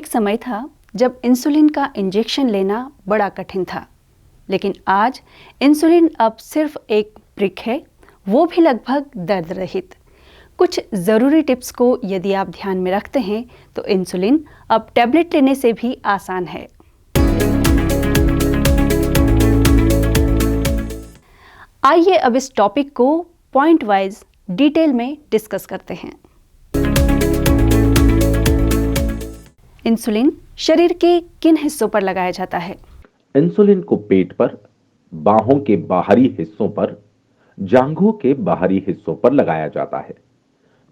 एक समय था जब इंसुलिन का इंजेक्शन लेना बड़ा कठिन था, लेकिन आज इंसुलिन अब सिर्फ एक ब्रिक है, वो भी लगभग दर्द रहित। कुछ ज़रूरी टिप्स को यदि आप ध्यान में रखते हैं तो इंसुलिन अब टैबलेट लेने से भी आसान है। आइए अब इस टॉपिक को पॉइंट वाइज डिटेल में डिस्कस करते हैं। इंसुलिन शरीर के किन हिस्सों पर लगाया जाता है? इंसुलिन को पेट पर, बाहों के बाहरी हिस्सों पर, जांघों के बाहरी हिस्सों पर लगाया जाता है।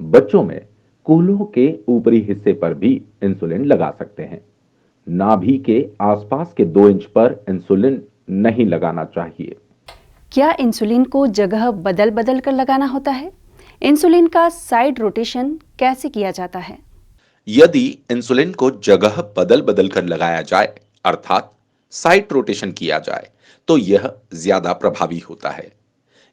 बच्चों में कूल्हों के ऊपरी हिस्से पर भी इंसुलिन लगा सकते हैं। नाभि के आसपास के 2 इंच पर इंसुलिन नहीं लगाना चाहिए। क्या इंसुलिन को जगह बदल बदल कर लगाना होता है? इंसुलिन का साइड रोटेशन कैसे किया जाता है? यदि इंसुलिन को जगह बदल बदल कर लगाया जाए, अर्थात साइड रोटेशन किया जाए, तो यह ज्यादा प्रभावी होता है।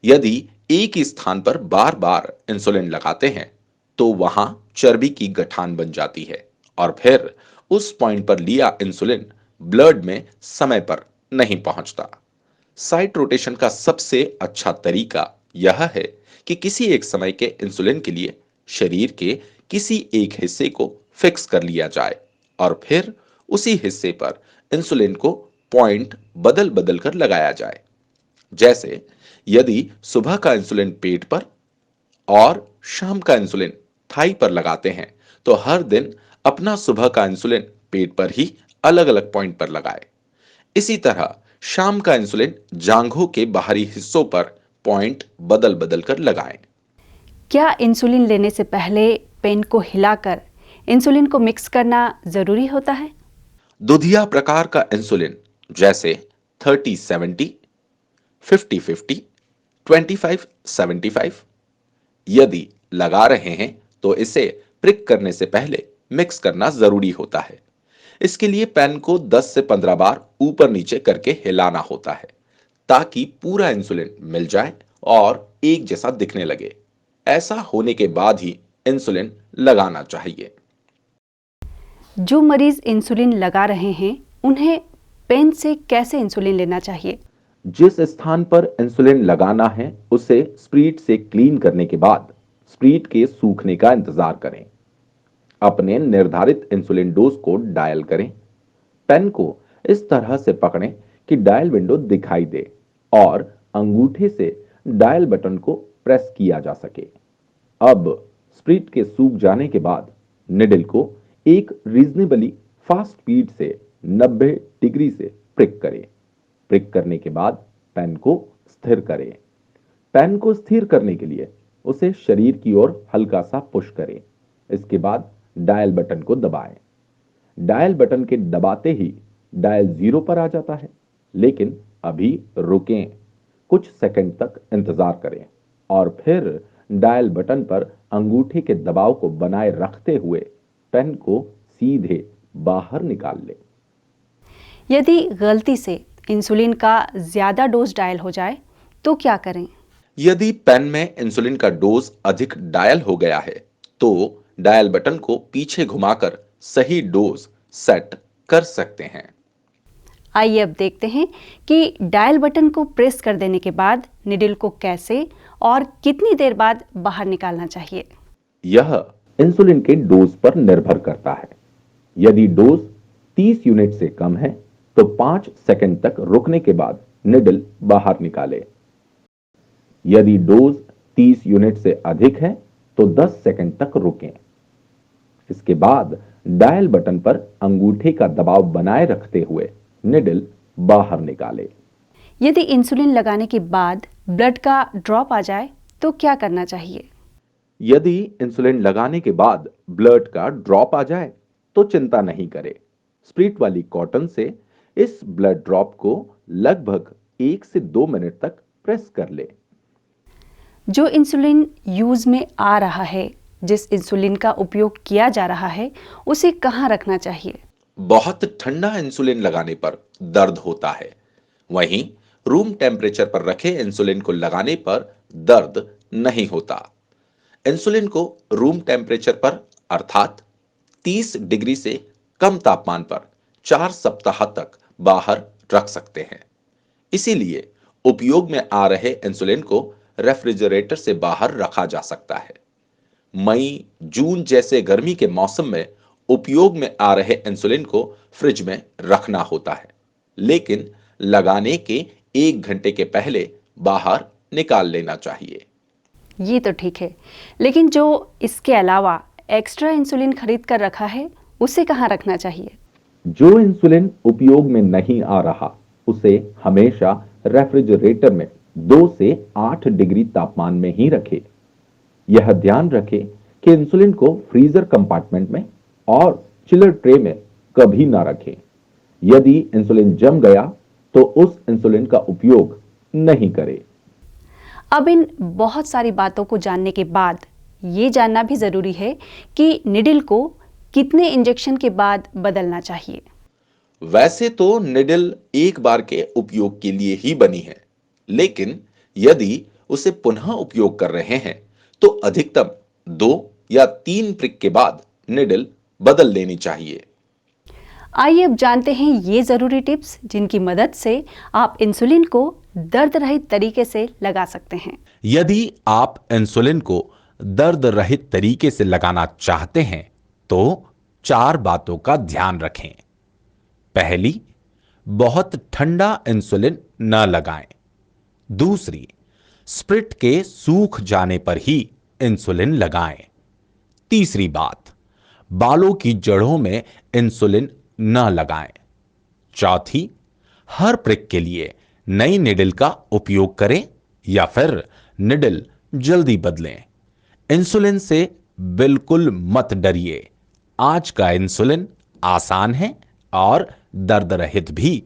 यदि एक ही स्थान पर बार बार इंसुलिन लगाते हैं तो वहां चर्बी की गठान बन जाती है और फिर उस पॉइंट पर लिया इंसुलिन ब्लड में समय पर नहीं पहुंचता। साइड रोटेशन का सबसे अच्छा तरीका यह है कि किसी एक समय के इंसुलिन के लिए शरीर के किसी एक हिस्से को फिक्स कर लिया जाए और फिर उसी हिस्से पर इंसुलिन को पॉइंट बदल बदल कर लगाया जाए। जैसे यदि सुबह का इंसुलिन पेट पर और शाम का इंसुलिन थाई पर लगाते हैं तो हर दिन अपना सुबह का इंसुलिन पेट पर ही अलग अलग पॉइंट पर लगाए। इसी तरह शाम का इंसुलिन जांघों के बाहरी हिस्सों पर पॉइंट बदल बदल कर लगाएं। क्या इंसुलिन लेने से पहले पेन को हिलाकर इंसुलिन को मिक्स करना जरूरी होता है? दुधिया प्रकार का इंसुलिन जैसे 30-70, 50-50, 25-75 यदि लगा रहे हैं तो इसे प्रिक करने से पहले मिक्स करना जरूरी होता है। इसके लिए पेन को 10 से 15 बार ऊपर नीचे करके हिलाना होता है ताकि पूरा इंसुलिन मिल जाए और एक जैसा दिखने लगे। ऐसा होने के बाद ही इंसुलिन लगाना चाहिए। जो मरीज इंसुलिन लगा रहे हैं उन्हें पेन से कैसे इंसुलिन लेना चाहिए? जिस स्थान पर इंसुलिन लगाना है उसे स्प्रीट से क्लीन करने के बाद स्प्रीट के सूखने का इंतजार करें। अपने निर्धारित इंसुलिन डोज को डायल करें। पेन को इस तरह से पकड़ें कि डायल विंडो दिखाई दे और अंगूठे से डायल बटन को प्रेस किया जा सके। अब स्प्रिट के सूख जाने के बाद निडल को एक रीजनेबली फास्ट स्पीड से 90 डिग्री से प्रिक करें। प्रिक करने के बाद पेन को स्थिर करें। पेन को स्थिर करने के लिए उसे शरीर की ओर हल्का सा पुश करें। इसके बाद डायल बटन को दबाएं। डायल बटन के दबाते ही डायल 0 पर आ जाता है, लेकिन अभी रुकें, कुछ सेकंड तक इंतजार करें और फिर डायल बटन पर अंगूठे के दबाव को बनाए रखते हुए पेन को सीधे बाहर निकाल लें। यदि गलती से इंसुलिन का ज्यादा डोज डायल हो जाए तो क्या करें? यदि पेन में इंसुलिन का डोज अधिक डायल हो गया है तो डायल बटन को पीछे घुमाकर सही डोज सेट कर सकते हैं। आइए अब देखते हैं कि डायल बटन को प्रेस कर देने के बाद निडल को कैसे और कितनी देर बाद बाहर निकालना चाहिए। यह इंसुलिन के डोज पर निर्भर करता है। यदि डोज 30 यूनिट से कम है तो 5 सेकंड तक रुकने के बाद निडल बाहर निकाले। यदि डोज 30 यूनिट से अधिक है तो 10 सेकंड तक रुकें। इसके बाद डायल बटन पर अंगूठे का दबाव बनाए रखते हुए निडल बाहर निकाले। यदि इंसुलिन लगाने के बाद ब्लड का ड्रॉप आ जाए तो क्या करना चाहिए? यदि इंसुलिन लगाने के बाद ब्लड का ड्रॉप आ जाए तो चिंता नहीं करें। स्प्रिट वाली कॉटन से इस ब्लड ड्रॉप को लगभग 1 से 2 मिनट तक प्रेस कर ले। जो इंसुलिन यूज में आ रहा है, जिस इंसुलिन का उपयोग किया जा रहा है, उसे कहाँ रखना चाहिए? बहुत ठंडा इंसुलिन लगाने पर दर्द होता है, वहीं रूम टेम्परेचर पर रखे इंसुलिन को लगाने पर दर्द नहीं होता। इंसुलिन को रूम टेम्परेचर पर अर्थात 30 डिग्री से कम तापमान पर 4 सप्ताह तक बाहर रख सकते हैं। इसीलिए उपयोग में आ रहे इंसुलिन को रेफ्रिजरेटर से बाहर रखा जा सकता है। मई, जून जैसे गर्मी के मौसम में उपयोग में आ रहे इंसुलिन को फ्रिज में रखना होता है, लेकिन लगाने के 1 घंटे के पहले बाहर निकाल लेना चाहिए। ये तो ठीक है, लेकिन जो इसके अलावा एक्स्ट्रा इंसुलिन खरीद कर रखा है उसे कहाँ रखना चाहिए? जो इंसुलिन उपयोग में नहीं आ रहा उसे हमेशा रेफ्रिजरेटर में 2 से 8 डिग्री तापमान में ही रखें। यह ध्यान रखें कि इंसुलिन को फ्रीजर कंपार्टमेंट में और चिलर ट्रे में कभी ना रखें। यदि इंसुलिन जम गया तो उस इंसुलिन का उपयोग नहीं करें। अब इन बहुत सारी बातों को जानने के बाद ये जानना भी जरूरी है कि निडल को कितने इंजेक्शन के बाद बदलना चाहिए। वैसे तो निडल एक बार के उपयोग के लिए ही बनी है, लेकिन यदि उसे पुनः उपयोग कर रहे हैं तो अधिकतम 2 या 3 प्रिक के बाद निडल बदल लेनी चाहिए। आइए अब जानते हैं ये जरूरी टिप्स जिनकी मदद से आप इंसुलिन को दर्द रहित तरीके से लगा सकते हैं। यदि आप इंसुलिन को दर्द रहित तरीके से लगाना चाहते हैं तो 4 बातों का ध्यान रखें। पहली, बहुत ठंडा इंसुलिन न लगाएं। दूसरी, स्प्रिट के सूख जाने पर ही इंसुलिन लगाएं। तीसरी बात, बालों की जड़ों में इंसुलिन न लगाएं। चौथी, हर प्रिक के लिए नई निडल का उपयोग करें या फिर निडल जल्दी बदलें। इंसुलिन से बिल्कुल मत डरिए। आज का इंसुलिन आसान है और दर्द रहित भी।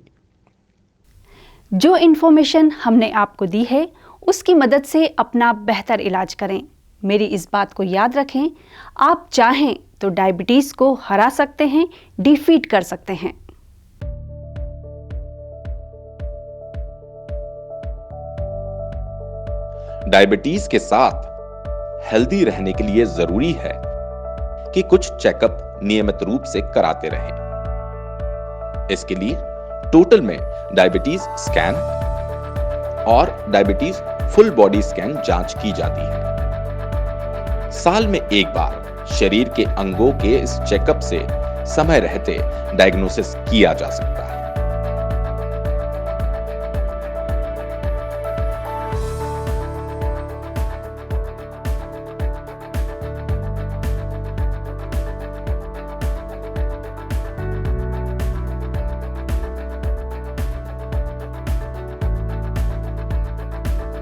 जो इन्फॉर्मेशन हमने आपको दी है उसकी मदद से अपना बेहतर इलाज करें। मेरी इस बात को याद रखें, आप चाहें तो डायबिटीज को हरा सकते हैं, डिफीट कर सकते हैं। डायबिटीज के साथ हेल्दी रहने के लिए जरूरी है कि कुछ चेकअप नियमित रूप से कराते रहें। इसके लिए टोटल में डायबिटीज स्कैन और डायबिटीज फुल बॉडी स्कैन जांच की जाती है। साल में एक बार शरीर के अंगों के इस चेकअप से समय रहते डायग्नोसिस किया जा सकता है।